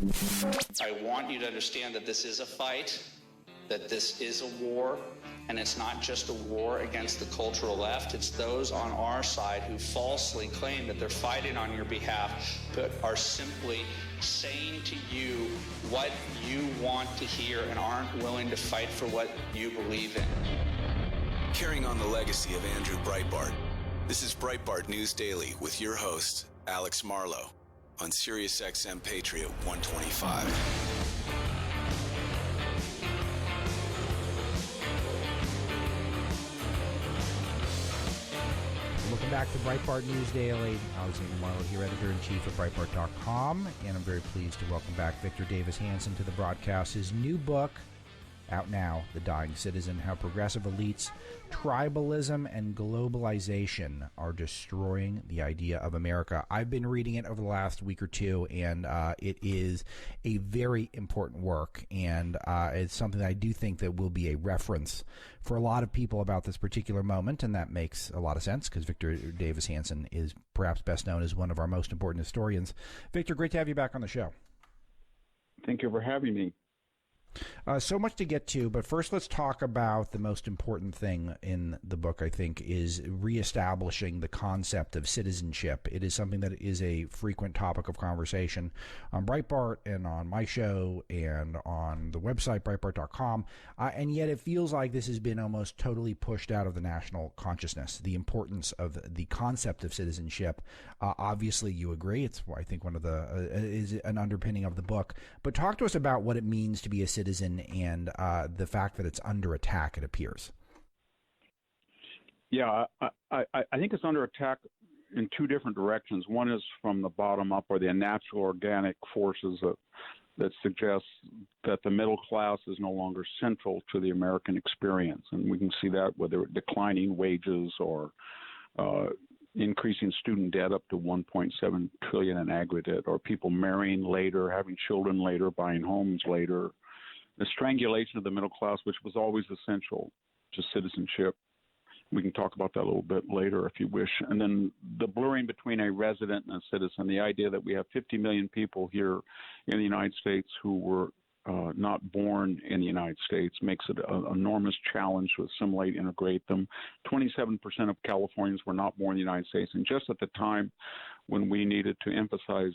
I want you to understand that this is a fight, that this is a war, and it's not just a war against the cultural left. It's those on our side who falsely claim that they're fighting on your behalf, but are simply saying to you what you want to hear and aren't willing to fight for what you believe in. Carrying on the legacy of Andrew Breitbart, this is Breitbart News Daily with your host, Alex Marlow, on SiriusXM Patriot 125. Welcome back to Breitbart News Daily. Alexander Marlow here, editor-in-chief of Breitbart.com, and I'm very pleased to welcome back Victor Davis Hanson to the broadcast. His new book, out now, The Dying Citizen, How Progressive Elites, Tribalism, and Globalization Are Destroying the Idea of America. I've been reading it over the last week or two, and it is a very important work, and it's something that I do think that will be a reference for a lot of people about this particular moment, and that makes a lot of sense, because Victor Davis Hanson is perhaps best known as one of our most important historians. Victor, great to have you back on the show. Thank you for having me. So much to get to, but first let's talk about the most important thing in the book, I think, is reestablishing the concept of citizenship. It is something that is a frequent topic of conversation on Breitbart and on my show and on the website, Breitbart.com, and yet it feels like this has been almost totally pushed out of the national consciousness, the importance of the concept of citizenship. Obviously, you agree. It's, I think, one of the is an underpinning of the book. But talk to us about what it means to be a citizen and the fact that it's under attack, it appears. Yeah, I think it's under attack in two different directions. One is from the bottom up, or the natural organic forces that suggest that the middle class is no longer central to the American experience. And we can see that whether declining wages or increasing student debt up to $1.7 trillion in aggregate, or people marrying later, having children later, buying homes later. The strangulation of the middle class, which was always essential to citizenship. We can talk about that a little bit later if you wish. And then the blurring between a resident and a citizen, the idea that we have 50 million people here in the United States who were not born in the United States makes it an enormous challenge to assimilate, integrate them. 27% of Californians were not born in the United States. And just at the time when we needed to emphasize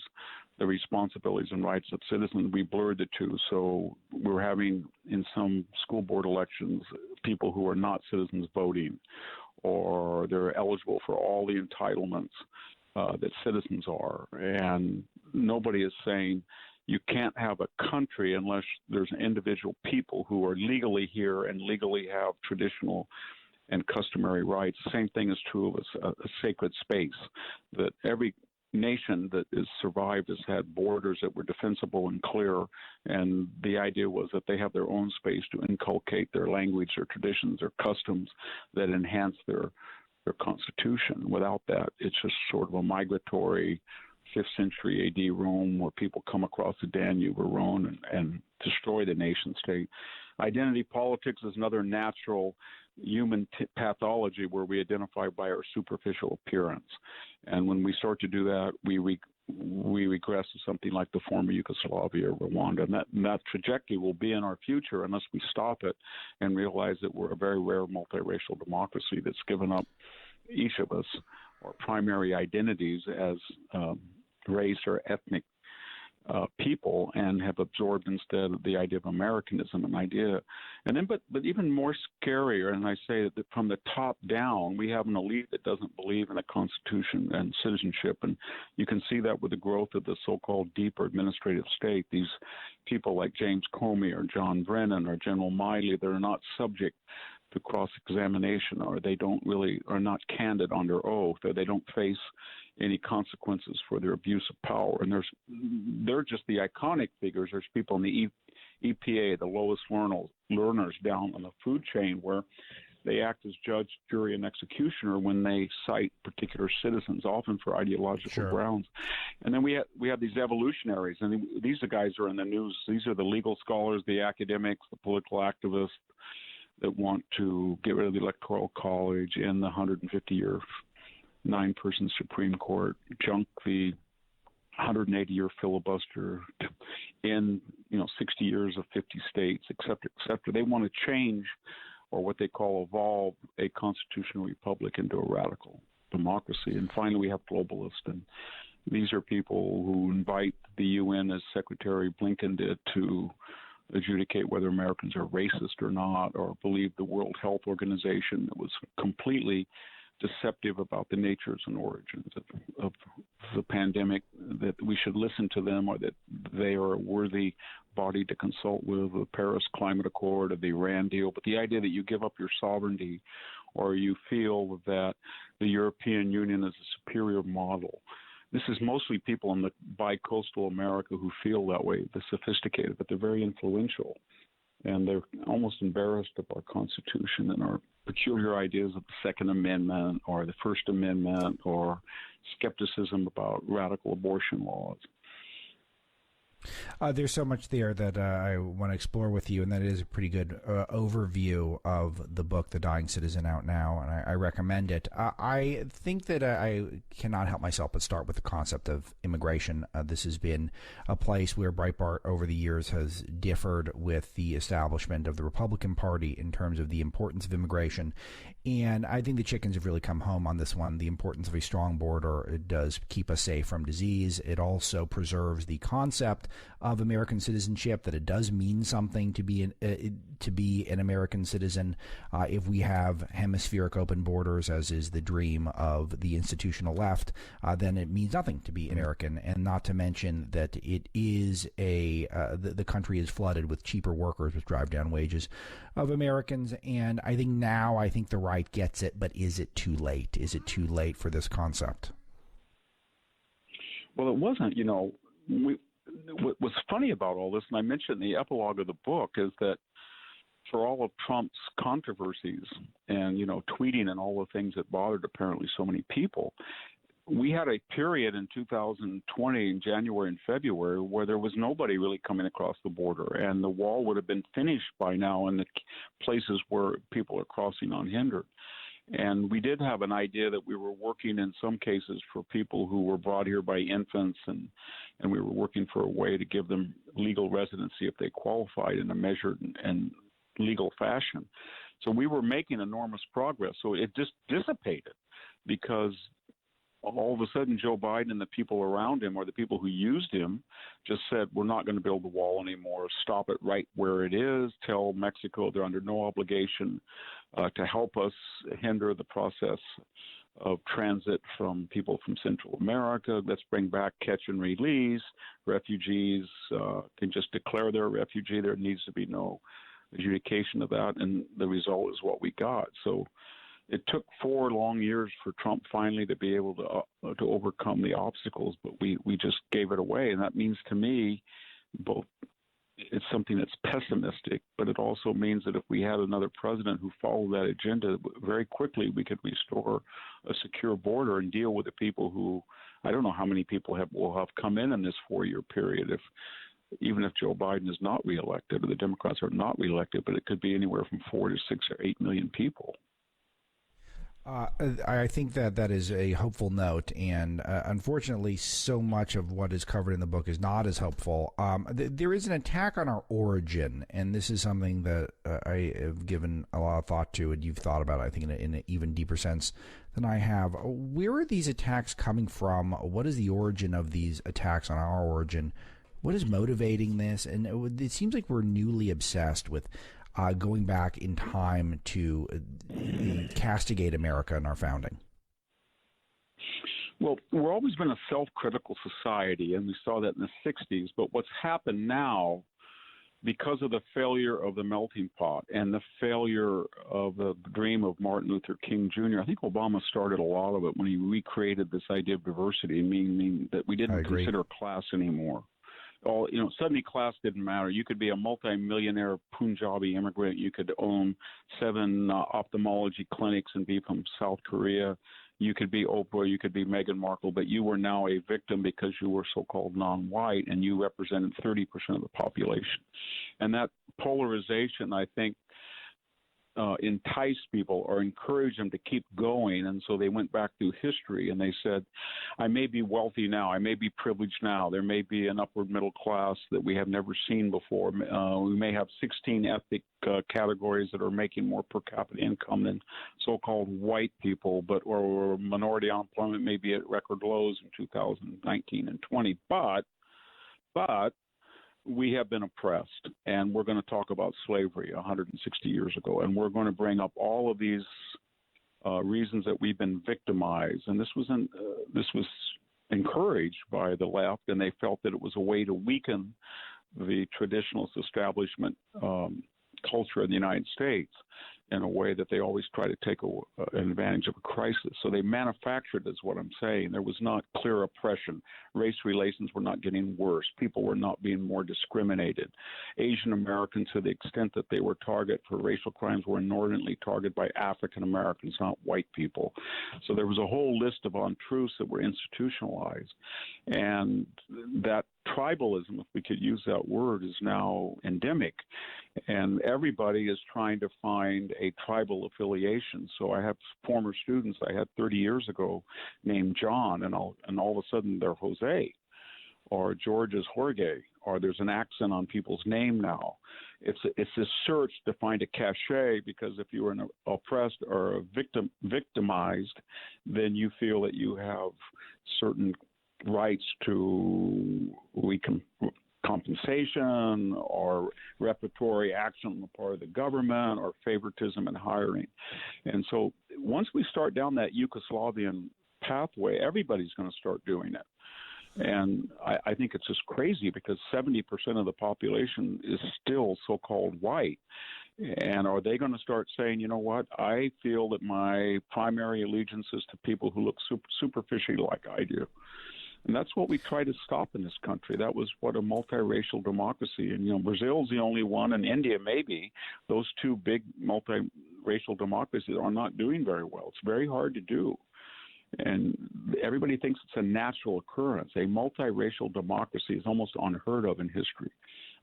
the responsibilities and rights of citizens, we blurred the two. So we're having, in some school board elections, people who are not citizens voting, or they're eligible for all the entitlements that citizens are. And nobody is saying you can't have a country unless there's individual people who are legally here and legally have traditional and customary rights. The same thing is true of a sacred space, that every nation that has survived has had borders that were defensible and clear, and the idea was that they have their own space to inculcate their language, their traditions, their customs that enhance their constitution. Without that, it's just sort of a migratory 5th century AD Rome where people come across the Danube or Rhone and destroy the nation state. Identity politics is another natural human pathology where we identify by our superficial appearance. And when we start to do that, we regress to something like the former Yugoslavia or Rwanda. And that trajectory will be in our future unless we stop it and realize that we're a very rare multiracial democracy that's given up each of us our primary identities as race or ethnic people and have absorbed instead the idea of Americanism, and then but even more scarier, and I say that from the top down, we have an elite that doesn't believe in the Constitution and citizenship, and you can see that with the growth of the so-called deep or administrative state. These people like James Comey or John Brennan or General Miley, they're not subject to cross-examination, or they are not candid under oath, or they don't face any consequences for their abuse of power. And they're just the iconic figures. There's people in the EPA, the lowest learners down on the food chain, where they act as judge, jury, and executioner when they cite particular citizens, often for ideological grounds. And then we have these evolutionaries, and these are guys who are in the news. These are the legal scholars, the academics, the political activists that want to get rid of the Electoral College and the 150-year 9-person Supreme Court, junk the 180-year filibuster, in 60 years of 50 states, et cetera. They want to change, or what they call evolve, a constitutional republic into a radical democracy. And finally, we have globalists, and these are people who invite the UN, as Secretary Blinken did, to adjudicate whether Americans are racist or not, or believe the World Health Organization that was completely deceptive about the natures and origins of the pandemic, that we should listen to them, or that they are a worthy body to consult with, the Paris Climate Accord or the Iran deal. But the idea that you give up your sovereignty, or you feel that the European Union is a superior model. This is mostly people in the bi-coastal America who feel that way. They're sophisticated, but they're very influential. And they're almost embarrassed of our Constitution and our peculiar ideas of the Second Amendment or the First Amendment, or skepticism about radical abortion laws. There's so much there that I want to explore with you, and that is a pretty good overview of the book, The Dying Citizen, out now, and I recommend it. I think that I cannot help myself but start with the concept of immigration. This has been a place where Breitbart over the years has differed with the establishment of the Republican Party in terms of the importance of immigration, and I think the chickens have really come home on this one. The importance of a strong border, it does keep us safe from disease. It also preserves the concept of American citizenship, that it does mean something to be an American citizen. If we have hemispheric open borders, as is the dream of the institutional left, then it means nothing to be American. And not to mention that it is the country is flooded with cheaper workers, which drive down wages of Americans. And I think the right gets it, but is it too late? Is it too late for this concept? Well, it wasn't. What's funny about all this, and I mentioned in the epilogue of the book, is that for all of Trump's controversies and, tweeting and all the things that bothered apparently so many people, we had a period in 2020, in January and February, where there was nobody really coming across the border, and the wall would have been finished by now in the places where people are crossing unhindered. And we did have an idea that we were working in some cases for people who were brought here by infants, and we were working for a way to give them legal residency if they qualified in a measured and legal fashion. So we were making enormous progress. So it just dissipated because all of a sudden Joe Biden and the people around him, or the people who used him, just said, we're not going to build the wall anymore. Stop it right where it is. Tell Mexico they're under no obligation to help us hinder the process of transit from people from Central America. Let's bring back catch and release. Refugees can just declare they're a refugee. There needs to be no adjudication of that, and the result is what we got. So it took 4 long years for Trump finally to be able to overcome the obstacles, but we just gave it away. And that means to me, both it's something that's pessimistic, but it also means that if we had another president who followed that agenda, very quickly we could restore a secure border and deal with the people who, I don't know how many people will have come in this 4-year period, even if Joe Biden is not reelected or the Democrats are not reelected, but it could be anywhere from 4 to 6 or 8 million people. I think that is a hopeful note, and unfortunately, so much of what is covered in the book is not as hopeful. There is an attack on our origin, and this is something that I have given a lot of thought to, and you've thought about, I think, in an even deeper sense than I have. Where are these attacks coming from? What is the origin of these attacks on our origin? What is motivating this? And it seems like we're newly obsessed with going back in time to castigate America in our founding. Well, we've always been a self-critical society, and we saw that in the 60s. But what's happened now, because of the failure of the melting pot and the failure of the dream of Martin Luther King Jr., I think Obama started a lot of it when he recreated this idea of diversity, meaning that we didn't consider class anymore. Suddenly class didn't matter. You could be a multimillionaire Punjabi immigrant. You could own 7 ophthalmology clinics and be from South Korea. You could be Oprah. You could be Meghan Markle, but you were now a victim because you were so-called non-white and you represented 30% of the population. And that polarization, I think, entice people or encourage them to keep going. And so they went back through history and they said, I may be wealthy now, I may be privileged now, there may be an upward middle class that we have never seen before. We may have 16 ethnic categories that are making more per capita income than so-called white people, but or minority unemployment may be at record lows in 2019 and 20. But we have been oppressed, and we're going to talk about slavery 160 years ago, and we're going to bring up all of these reasons that we've been victimized. And this was encouraged by the left, and they felt that it was a way to weaken the traditionalist establishment culture in the United States in a way that they always try to take an advantage of a crisis. So they manufactured, is what I'm saying. There was not clear oppression. Race relations were not getting worse. People were not being more discriminated. Asian Americans, to the extent that they were target for racial crimes, were inordinately targeted by African Americans, not white people. So there was a whole list of untruths that were institutionalized. And that tribalism, if we could use that word, is now endemic. And everybody is trying to find a tribal affiliation. So I have former students I had 30 years ago named John, and all of a sudden they're Jose, or George is Jorge, or there's an accent on people's name now. It's this search to find a cachet, because if you were oppressed or victimized, then you feel that you have certain rights to compensation or reparatory action on the part of the government or favoritism in hiring. And so once we start down that Yugoslavian pathway, everybody's going to start doing it. And I think it's just crazy, because 70% of the population is still so-called white. And are they going to start saying, you know what, I feel that my primary allegiance is to people who look superficially like I do? And that's what we try to stop in this country. That was what a multiracial democracy. And, Brazil's the only one, and India maybe. Those two big multiracial democracies are not doing very well. It's very hard to do. And everybody thinks it's a natural occurrence. A multiracial democracy is almost unheard of in history.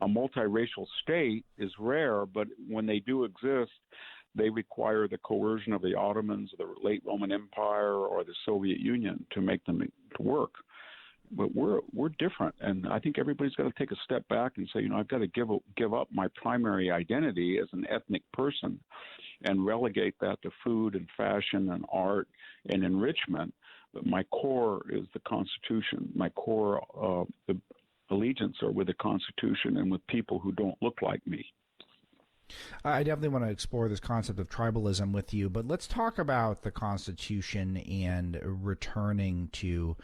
A multiracial state is rare, but when they do exist, they require the coercion of the Ottomans, the late Roman Empire, or the Soviet Union to make them work. But we're different, and I think everybody's got to take a step back and say, I've got to give up my primary identity as an ethnic person and relegate that to food and fashion and art and enrichment. But my core is the Constitution. My core the allegiance are with the Constitution and with people who don't look like me. I definitely want to explore this concept of tribalism with you, but let's talk about the Constitution and returning to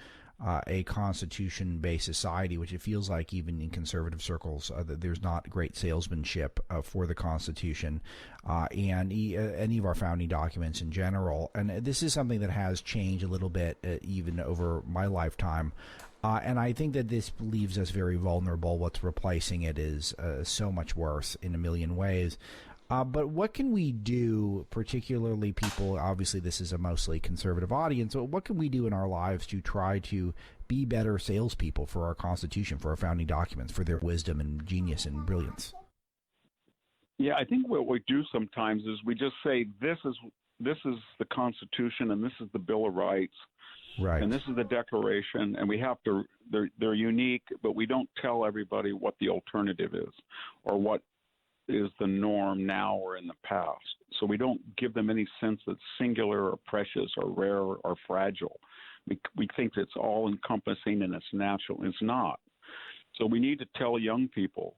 a Constitution-based society, which it feels like even in conservative circles that there's not great salesmanship for the Constitution and any of our founding documents in general. And this is something that has changed a little bit even over my lifetime. And I think that this leaves us very vulnerable. What's replacing it is so much worse in a million ways. But what can we do, particularly people, obviously this is a mostly conservative audience, but what can we do in our lives to try to be better salespeople for our Constitution, for our founding documents, for their wisdom and genius and brilliance? Yeah, I think what we do sometimes is we just say, this is the Constitution and this is the Bill of Rights. Right. And this is the Declaration, and we have to, they're unique, but we don't tell everybody what the alternative is or what is the norm now or in the past. So we don't give them any sense that's singular or precious or rare or fragile. We think it's all encompassing and it's natural. It's not. So we need to tell young people,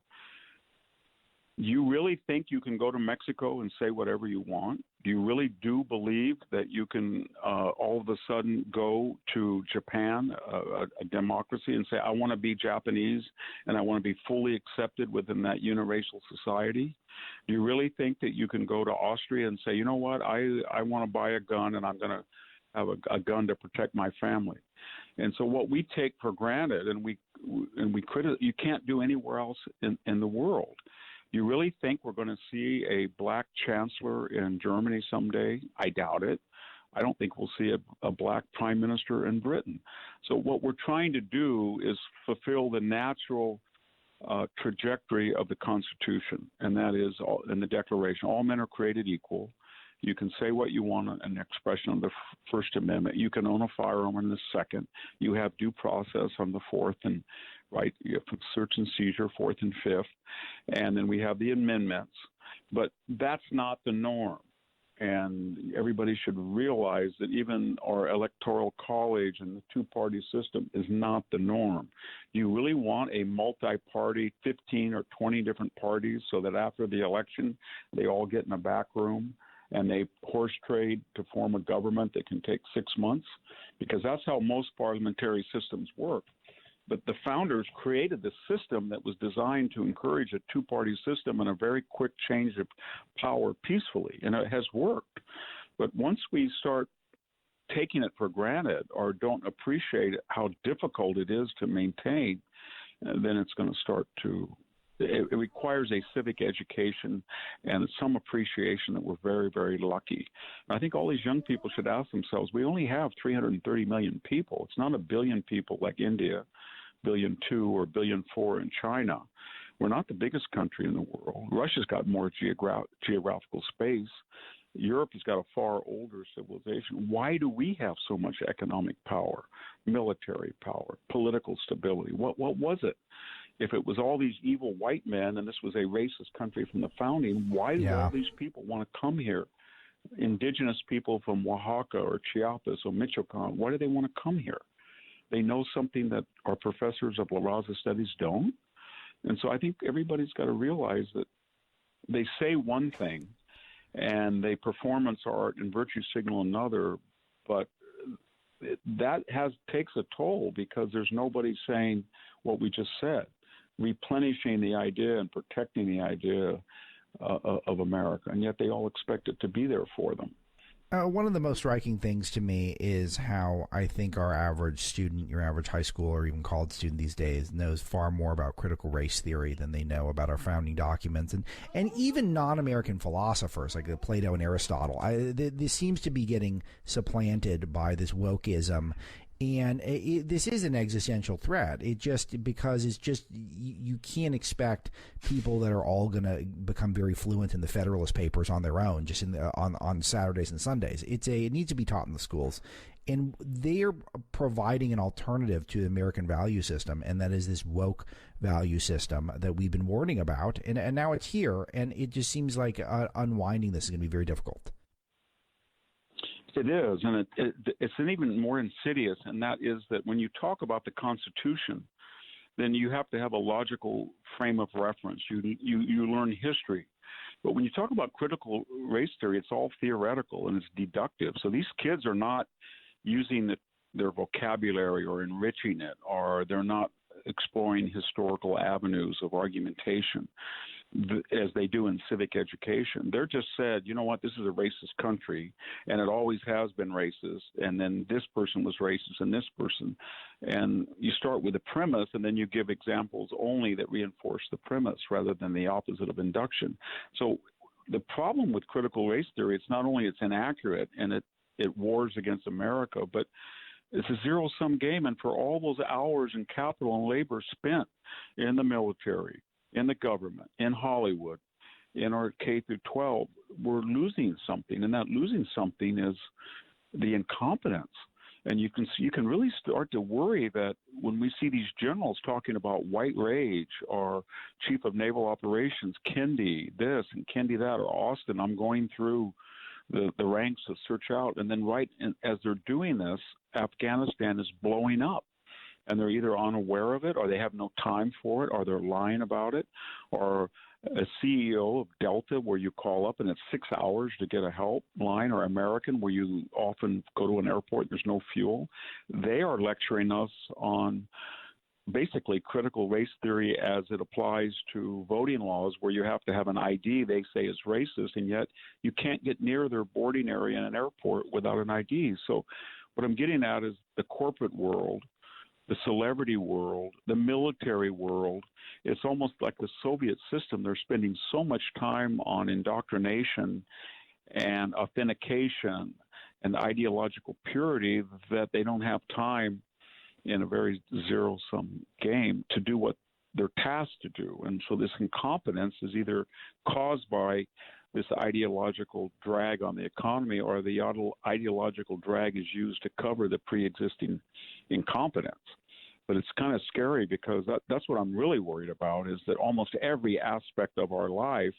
you really think you can go to Mexico and say whatever you want? Do you really do believe that you can all of a sudden go to Japan, a democracy, and say, I want to be Japanese and I want to be fully accepted within that uniracial society? Do you really think that you can go to Austria and say, you know what, I want to buy a gun and I'm going to have a gun to protect my family? And so what we take for granted and we you can't do anywhere else in the world. You really think we're going to see a black chancellor in Germany someday? I doubt it. I don't think we'll see a black prime minister in Britain. So what we're trying to do is fulfill the natural trajectory of the Constitution, and that is in the Declaration. All men are created equal. You can say what you want in the expression of the First Amendment. You can own a firearm in the Second. You have due process on the Fourth, and right, you have search and seizure, Fourth and Fifth, and then we have the amendments. But that's not the norm. And everybody should realize that even our electoral college and the two-party system is not the norm. You really want a multi-party, 15 or 20 different parties, so that after the election, they all get in a back room and they horse trade to form a government that can take 6 months, because that's how most parliamentary systems work. But the founders created the system that was designed to encourage a two-party system and a very quick change of power peacefully, and it has worked. But once we start taking it for granted or don't appreciate how difficult it is to maintain, then it's going to start to – it requires a civic education and some appreciation that we're very, very lucky. I think all these young people should ask themselves, we only have 330 million people. It's not a billion people like India, 1.2 billion or 1.4 billion in China. We're not the biggest country in the world. Russia's got more geographical space. Europe has got a far older civilization. Why do we have so much economic power, military power, political stability? What was it? If it was all these evil white men and this was a racist country from the founding, why do all these people want to come here? Indigenous people from Oaxaca or Chiapas or Michoacan, why do they want to come here? They know something that our professors of La Raza studies don't. And so I think everybody's got to realize that they say one thing and they performance art and virtue signal another, but that takes a toll because there's nobody saying what we just said, replenishing the idea and protecting the idea of America, and yet they all expect it to be there for them. One of the most striking things to me is how I think our average student, your average high school or even college student these days, knows far more about critical race theory than they know about our founding documents. And even non-American philosophers like Plato and Aristotle. This seems to be getting supplanted by this wokeism. And this is an existential threat. Because you can't expect people that are all going to become very fluent in the Federalist Papers on their own, just on Saturdays and Sundays. It needs to be taught in the schools, and they're providing an alternative to the American value system, and that is this woke value system that we've been warning about, and now it's here, and it just seems like unwinding this is going to be very difficult. It is, and it's an even more insidious, and that is that when you talk about the Constitution, then you have to have a logical frame of reference. You learn history. But when you talk about critical race theory, it's all theoretical and it's deductive. So these kids are not using their vocabulary or enriching it, or they're not exploring historical avenues of argumentation as they do in civic education. They're just said, you know what, this is a racist country, and it always has been racist, and then this person was racist and this person. And you start with a premise, and then you give examples only that reinforce the premise rather than the opposite of induction. So the problem with critical race theory, it's not only it's inaccurate and it wars against America, but it's a zero-sum game, and for all those hours and capital and labor spent in the military, in the government, in Hollywood, in our K through 12, we're losing something, and that losing something is the incompetence. And you can really start to worry that when we see these generals talking about white rage, or Chief of Naval Operations, Kendi this and Kendi that, or Austin, I'm going through the ranks to search out, and then as they're doing this, Afghanistan is blowing up. And they're either unaware of it, or they have no time for it, or they're lying about it, or a CEO of Delta where you call up and it's 6 hours to get a helpline, or American where you often go to an airport, there's no fuel. They are lecturing us on basically critical race theory as it applies to voting laws, where you have to have an ID they say is racist, and yet you can't get near their boarding area in an airport without an ID. So what I'm getting at is the corporate world, the celebrity world, the military world. It's almost like the Soviet system. They're spending so much time on indoctrination and authentication and ideological purity that they don't have time in a very zero-sum game to do what they're tasked to do. And so this incompetence is either caused by this ideological drag on the economy, or the ideological drag is used to cover the pre-existing incompetence. But it's kind of scary, because that's what I'm really worried about, is that almost every aspect of our life,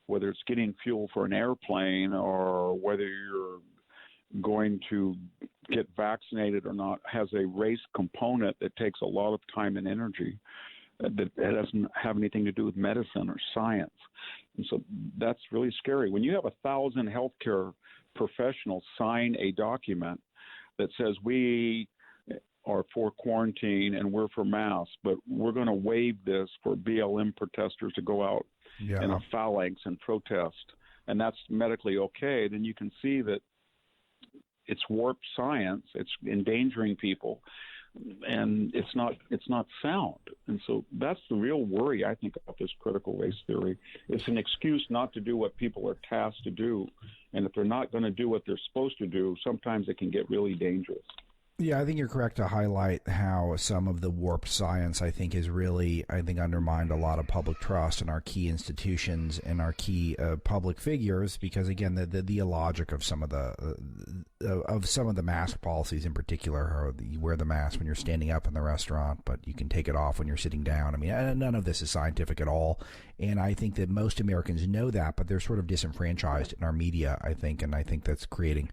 whether it's getting fuel for an airplane or whether you're going to get vaccinated or not, has a race component that takes a lot of time and energy that doesn't have anything to do with medicine or science. And so that's really scary. When you have 1,000 healthcare professionals sign a document that says we are for quarantine and we're for masks, but we're going to waive this for BLM protesters to go out in a phalanx and protest, and that's medically okay, then you can see that it's warped science, it's endangering people, and it's not sound. And so that's the real worry, I think, about this critical race theory. It's an excuse not to do what people are tasked to do, and if they're not going to do what they're supposed to do, sometimes it can get really dangerous. Yeah, I think you're correct to highlight how some of the warped science, I think, is really, undermined a lot of public trust in our key institutions and our key public figures, because, again, the illogic of some of the mask policies in particular, or you wear the mask when you're standing up in the restaurant, but you can take it off when you're sitting down. I mean, none of this is scientific at all, and I think that most Americans know that, but they're sort of disenfranchised in our media, I think, and I think that's creating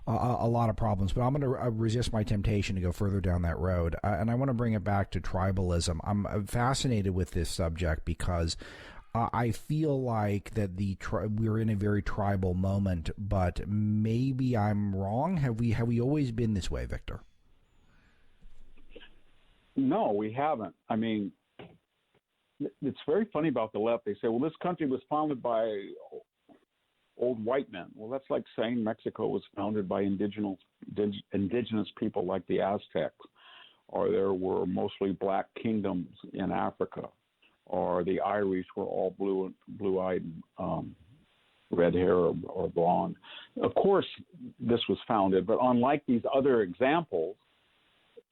a lot of problems. But I'm going to resist my temptation to go further down that road. And I want to bring it back to tribalism. I'm fascinated with this subject because I feel like that we're in a very tribal moment, but maybe I'm wrong. Have we always been this way, Victor? No, we haven't. I mean, it's very funny about the left. They say, well, this country was founded by old white men. Well, that's like saying Mexico was founded by indigenous people like the Aztecs, or there were mostly black kingdoms in Africa, or the Irish were all blue-eyed, red hair or blonde. Of course, this was founded, but unlike these other examples,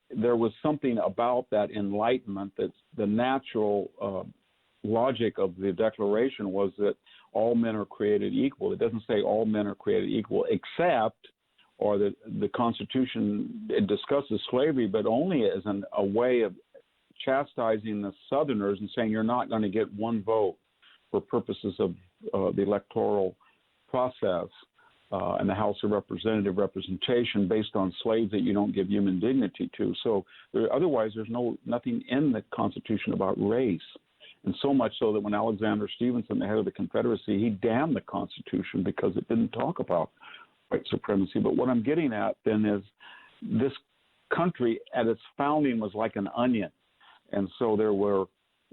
there was something about that Enlightenment that the natural logic of the Declaration was that all men are created equal. It doesn't say all men are created equal except, or the Constitution, it discusses slavery, but only as a way of chastising the Southerners and saying you're not going to get one vote for purposes of the electoral process and the House of Representative representation based on slaves that you don't give human dignity to. So otherwise there's nothing in the Constitution about race. And so much so that when Alexander Stevenson, the head of the Confederacy, he damned the Constitution because it didn't talk about white supremacy. But what I'm getting at then is this country at its founding was like an onion. And so there were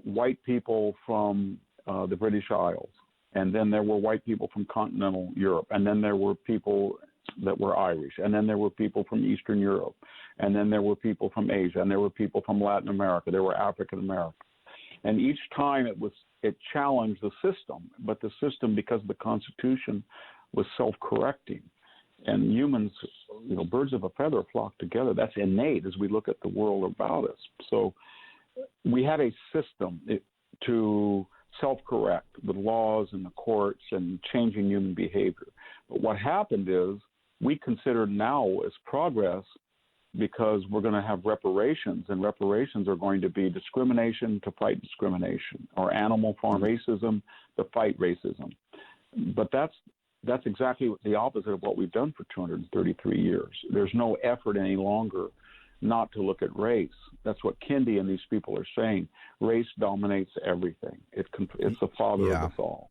white people from the British Isles, and then there were white people from continental Europe, and then there were people that were Irish, and then there were people from Eastern Europe, and then there were people from Asia, and there were people from Latin America, there were African Americans. And each time it challenged the system, but the system, because of the Constitution, was self-correcting. And humans, birds of a feather flock together. That's innate as we look at the world about us. So we had a system to self-correct with laws and the courts and changing human behavior. But what happened is we consider now as progress because we're going to have reparations, and reparations are going to be discrimination to fight discrimination, or animal farm racism to fight racism. But that's exactly the opposite of what we've done for 233 years. There's no effort any longer not to look at race. That's what Kendi and these people are saying. Race dominates everything. It's the father of us all.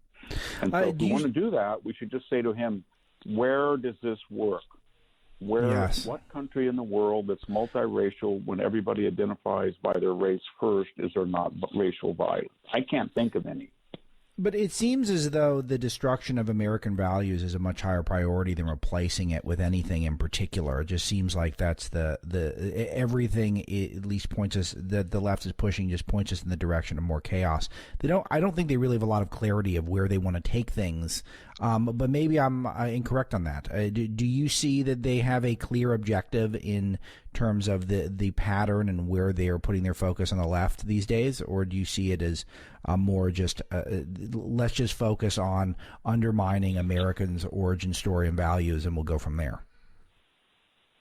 And so if we want to do that, we should just say to him, where does this work? What country in the world that's multiracial, when everybody identifies by their race first, is there not racial violence? I can't think of any. But it seems as though the destruction of American values is a much higher priority than replacing it with anything in particular. It just seems like that's the everything at least points us, that the left is pushing, just points us in the direction of more chaos. I don't think they really have a lot of clarity of where they want to take things. But maybe I'm incorrect on that. Do you see that they have a clear objective in terms of the pattern and where they are putting their focus on the left these days, or do you see it as more just let's just focus on undermining Americans' origin story and values, and we'll go from there?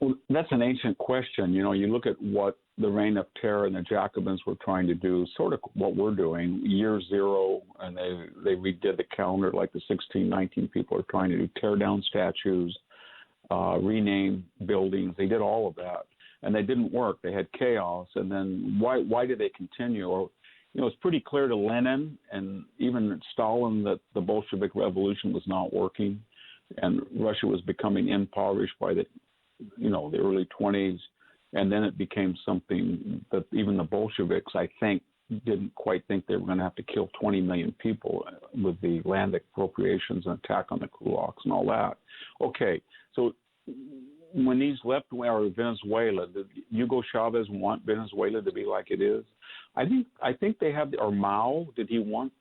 Well, that's an ancient question. You look at what the Reign of Terror and the Jacobins were trying to do, sort of what we're doing, year zero, and they redid the calendar like the 1619 people are trying to do, tear down statues, rename buildings. They did all of that, and they didn't work. They had chaos, and then why did they continue? Or, it's pretty clear to Lenin and even Stalin that the Bolshevik Revolution was not working, and Russia was becoming impoverished by the early 20s. And then it became something that even the Bolsheviks, I think, didn't quite think they were going to have to kill 20 million people with the land appropriations and attack on the kulaks and all that. Okay, so when these left or Venezuela, did Hugo Chavez want Venezuela to be like it is? I think they have, or Mao, did he want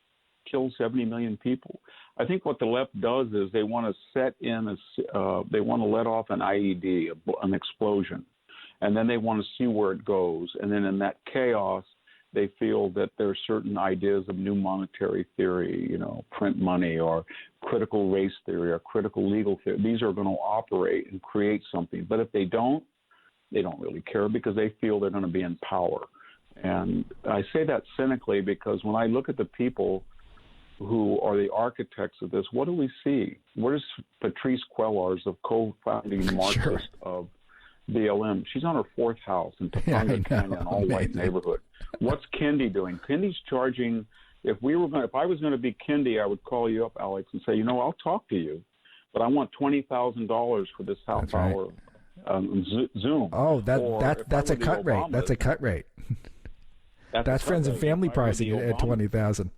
to kill 70 million people? I think what the left does is they want to they want to let off an IED, an explosion. And then they want to see where it goes. And then in that chaos, they feel that there are certain ideas of new monetary theory, print money or critical race theory or critical legal theory. These are going to operate and create something. But if they don't really care because they feel they're going to be in power. And I say that cynically because when I look at the people who are the architects of this, what do we see? Where's Patrice Cuéllar, the co-founding Marxist of BLM? She's on her fourth house in Topanga Canyon, all-white neighborhood. What's Kendi doing? Kendi's charging. If I was going to be Kendi, I would call you up, Alex, and say, I'll talk to you, but I want $20,000 for this half-hour Zoom. Oh, that's a cut rate. That's a cut rate. That's friends and family pricing at $20,000.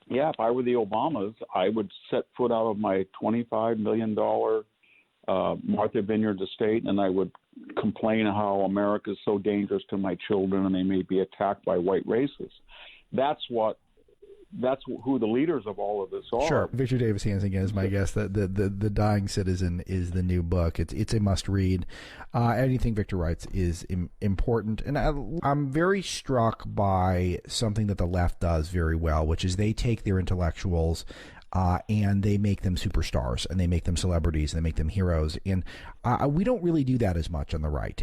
Yeah, if I were the Obamas, I would set foot out of my $25 million Martha Vineyard estate, and I would complain how America is so dangerous to my children and they may be attacked by white racists. That's who the leaders of all of this are. Sure. Victor Davis Hanson again is my guest. The Dying Citizen is the new book. It's a must read. Anything Victor writes is important, and I'm very struck by something that the left does very well, which is they take their intellectuals and they make them superstars, and they make them celebrities, and they make them heroes. And we don't really do that as much on the right.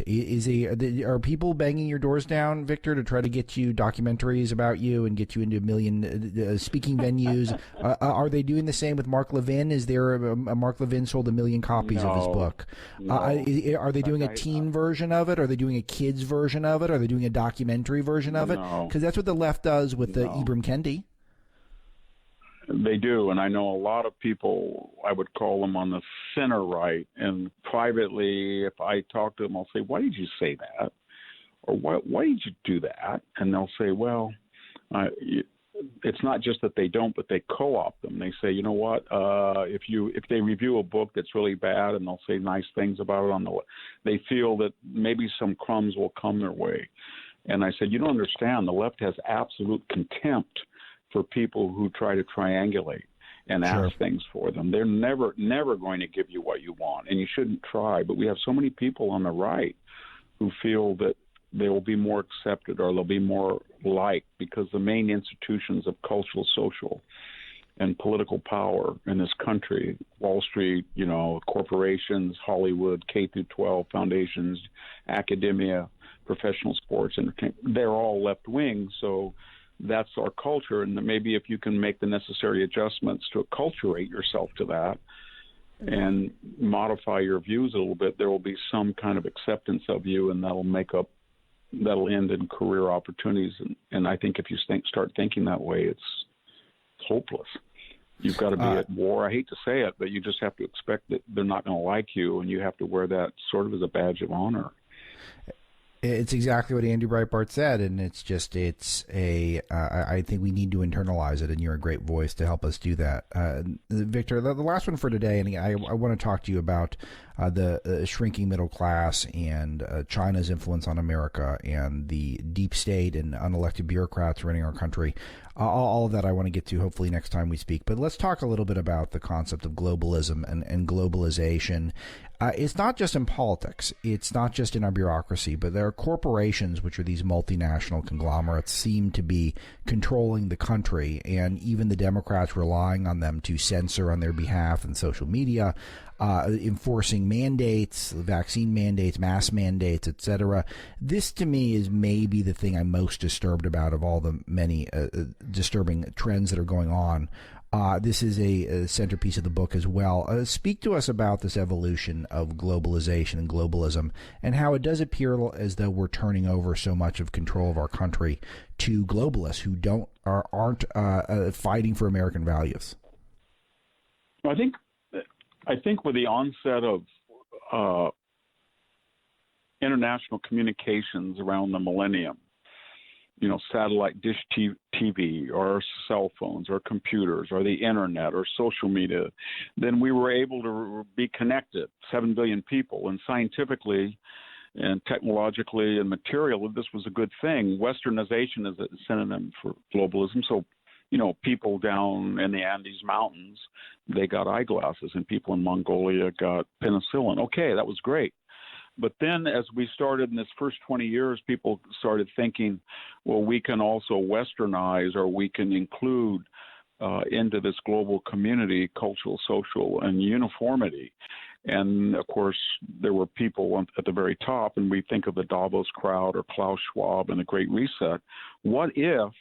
Are people banging your doors down, Victor, to try to get you documentaries about you and get you into a million speaking venues? Are they doing the same with Mark Levin? Is there a Mark Levin sold 1 million copies of his book? No. Are they doing a teen version of it? Are they doing a kids version of it? Are they doing a documentary version of it? Because that's what the left does with the Ibram Kendi. They do, and I know a lot of people, I would call them on the center right, and privately, if I talk to them, I'll say, why did you say that? Or why did you do that? And they'll say, well, it's not just that they don't, but they co-opt them. They say, you know what, if they review a book that's really bad and they'll say nice things about it they feel that maybe some crumbs will come their way. And I said, you don't understand, the left has absolute contempt for people who try to triangulate and ask things for them. They're never going to give you what you want, and you shouldn't try. But we have so many people on the right who feel that they will be more accepted or they'll be more liked because the main institutions of cultural, social, and political power in this country, Wall Street, corporations, Hollywood, K through 12 foundations, academia, professional sports, entertainment, they're all left-wing, so that's our culture, and maybe if you can make the necessary adjustments to acculturate yourself to that and modify your views a little bit, there will be some kind of acceptance of you, and that'll end in career opportunities. And I think if you start thinking that way, it's hopeless. You've got to be at war. I hate to say it, but you just have to expect that they're not going to like you, and you have to wear that sort of as a badge of honor. It's exactly what Andrew Breitbart said, and I think we need to internalize it, and you're a great voice to help us do that. Victor, the last one for today, and I want to talk to you about the shrinking middle class and China's influence on America and the deep state and unelected bureaucrats running our country. All of that I want to get to hopefully next time we speak. But let's talk a little bit about the concept of globalism and globalization. It's not just in politics. It's not just in our bureaucracy, but there are corporations, which are these multinational conglomerates, seem to be controlling the country, and even the Democrats relying on them to censor on their behalf in social media, enforcing mandates, vaccine mandates, mask mandates, etc. This, to me, is maybe the thing I'm most disturbed about of all the many disturbing trends that are going on. This is a centerpiece of the book as well. Speak to us about this evolution of globalization and globalism and how it does appear as though we're turning over so much of control of our country to globalists who aren't fighting for American values. I think with the onset of international communications around the millennium, satellite dish TV or cell phones or computers or the internet or social media, then we were able to be connected, 7 billion people. And scientifically and technologically and materially, this was a good thing. Westernization is a synonym for globalism. So, people down in the Andes Mountains, they got eyeglasses, and people in Mongolia got penicillin. Okay, that was great. But then as we started in this first 20 years, people started thinking, well, we can also westernize, or we can include into this global community cultural, social, and uniformity. And, of course, there were people at the very top, and we think of the Davos crowd or Klaus Schwab and the Great Reset. What if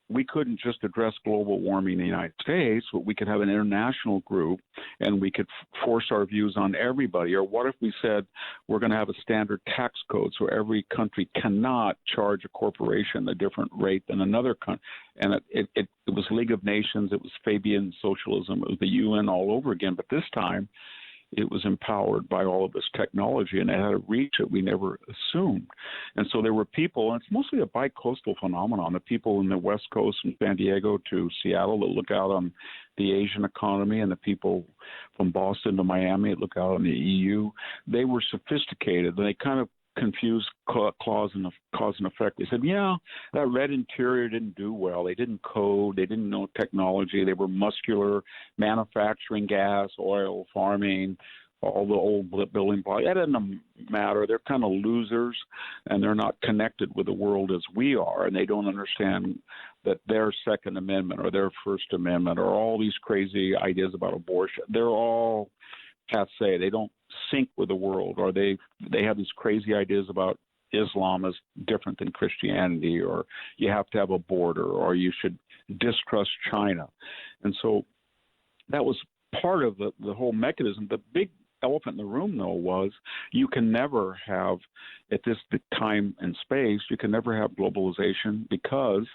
we couldn't just address global warming in the United States, but we could have an international group and we could force our views on everybody? Or what if we said we're going to have a standard tax code so every country cannot charge a corporation a different rate than another country? And it was League of Nations, it was Fabian socialism, it was the UN all over again. But this time, it was empowered by all of this technology, and it had a reach that we never assumed. And so there were people, and it's mostly a bi-coastal phenomenon, the people in the West Coast from San Diego to Seattle that look out on the Asian economy, and the people from Boston to Miami that look out on the EU. They were sophisticated, and they kind of confused cause and effect. They said, that red interior didn't do well. They didn't code. They didn't know technology. They were muscular, manufacturing, gas, oil, farming, all the old building blocks. That doesn't matter. They're kind of losers, and they're not connected with the world as we are, and they don't understand that their Second Amendment or their First Amendment or all these crazy ideas about abortion, they're all passe. They don't sync with the world, or they have these crazy ideas about Islam as different than Christianity, or you have to have a border, or you should distrust China. And so that was part of the whole mechanism. The big elephant in the room, though, was you can never have, at this time and space, you can never have globalization because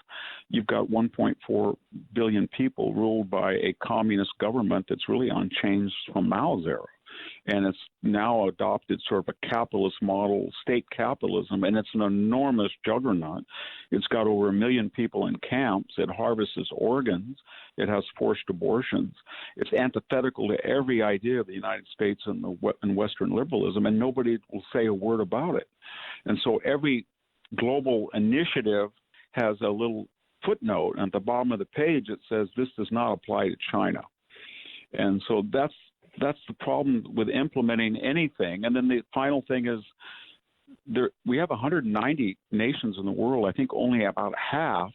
you've got 1.4 billion people ruled by a communist government that's really unchanged from Mao's era. And it's now adopted sort of a capitalist model, state capitalism, and it's an enormous juggernaut. It's got over 1 million people in camps. It harvests organs. It has forced abortions. It's antithetical to every idea of the United States and Western liberalism, and nobody will say a word about it. And so every global initiative has a little footnote at the bottom of the page that says this does not apply to China. And so that's the problem with implementing anything. And then the final thing is we have 190 nations in the world. I think only about half,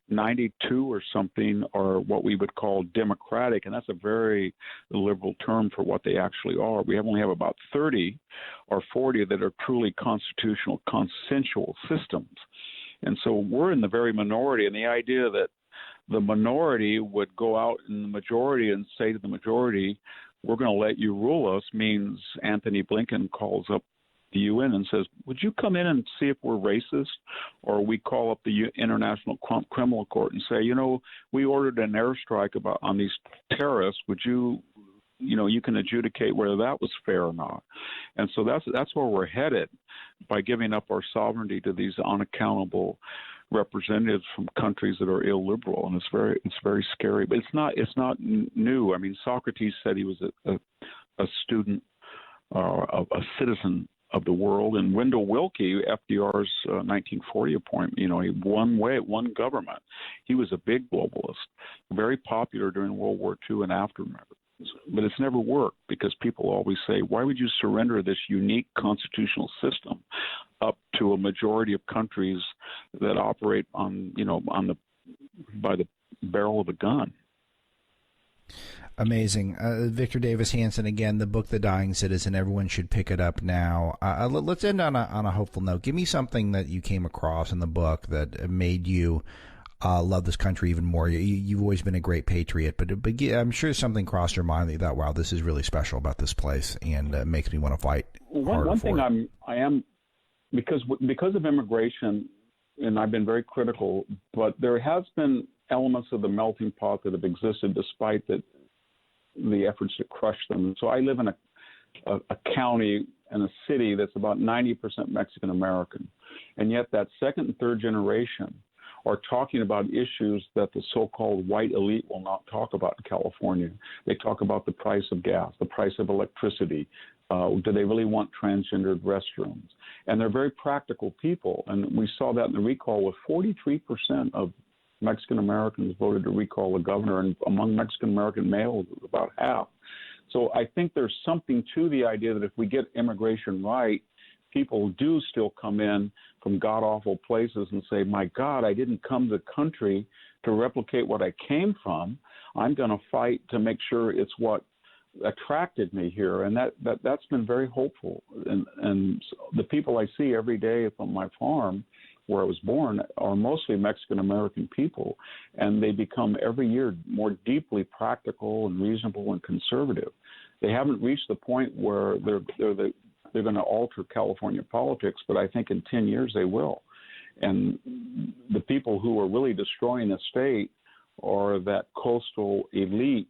92 or something, are what we would call democratic, and that's a very liberal term for what they actually are. We only have about 30 or 40 that are truly constitutional, consensual systems. And so we're in the very minority, and the idea that the minority would go out in the majority and say to the majority, we're going to let you rule us, means Anthony Blinken calls up the UN and says, would you come in and see if we're racist? Or we call up the International Criminal Court and say, we ordered an airstrike on these terrorists. Would you can adjudicate whether that was fair or not. And so that's where we're headed by giving up our sovereignty to these unaccountable representatives from countries that are illiberal, and it's very scary. But it's not new. I mean, Socrates said he was a student, a citizen of the world, and Wendell Willkie, FDR's 1940 appointment, he one government. He was a big globalist, very popular during World War II and after. but it's never worked because people always say, why would you surrender this unique constitutional system up to a majority of countries that operate by the barrel of a gun? Amazing. Victor Davis Hanson, again, the book, The Dying Citizen. Everyone should pick it up now. Let's end on a hopeful note. Give me something that you came across in the book that made you love this country even more. You've always been a great patriot, but I'm sure something crossed your mind that you thought, wow, this is really special about this place, and makes me want to fight harder. One thing I am, because of immigration, and I've been very critical, but there has been elements of the melting pot that have existed despite the efforts to crush them. So I live in a county and a city that's about 90% Mexican American, and yet that second and third generation are talking about issues that the so-called white elite will not talk about in California. They talk about the price of gas, the price of electricity. Do they really want transgendered restrooms? And they're very practical people, and we saw that in the recall with 43% of Mexican Americans voted to recall the governor, and among Mexican American males, it was about half. So I think there's something to the idea that if we get immigration right, people do still come in from god-awful places and say, my God, I didn't come to the country to replicate what I came from. I'm going to fight to make sure it's what attracted me here. And that's been very hopeful. And the people I see every day from my farm where I was born are mostly Mexican-American people, and they become every year more deeply practical and reasonable and conservative. They haven't reached the point where they're going to alter California politics, but I think in 10 years they will. And the people who are really destroying the state are that coastal elite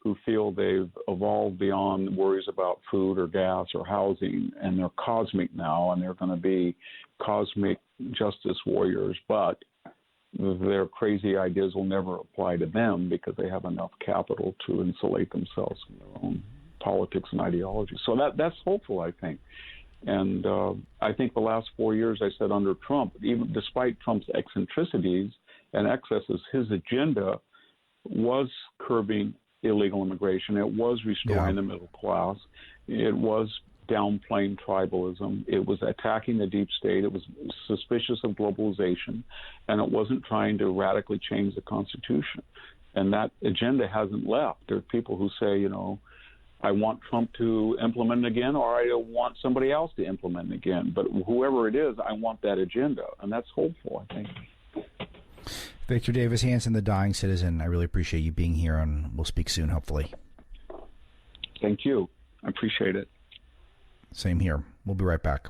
who feel they've evolved beyond worries about food or gas or housing, and they're cosmic now, and they're going to be cosmic justice warriors, but their crazy ideas will never apply to them because they have enough capital to insulate themselves from their own politics and ideology. So that's hopeful, I think. And I think the last 4 years, I said under Trump, even despite Trump's eccentricities and excesses, his agenda was curbing illegal immigration. It was restoring the middle class. It was downplaying tribalism. It was attacking the deep state. It was suspicious of globalization. And it wasn't trying to radically change the Constitution. And that agenda hasn't left. There are people who say, I want Trump to implement it again, or I want somebody else to implement it again. But whoever it is, I want that agenda. And that's hopeful, I think. Victor Davis Hanson, The Dying Citizen. I really appreciate you being here, and we'll speak soon, hopefully. Thank you. I appreciate it. Same here. We'll be right back.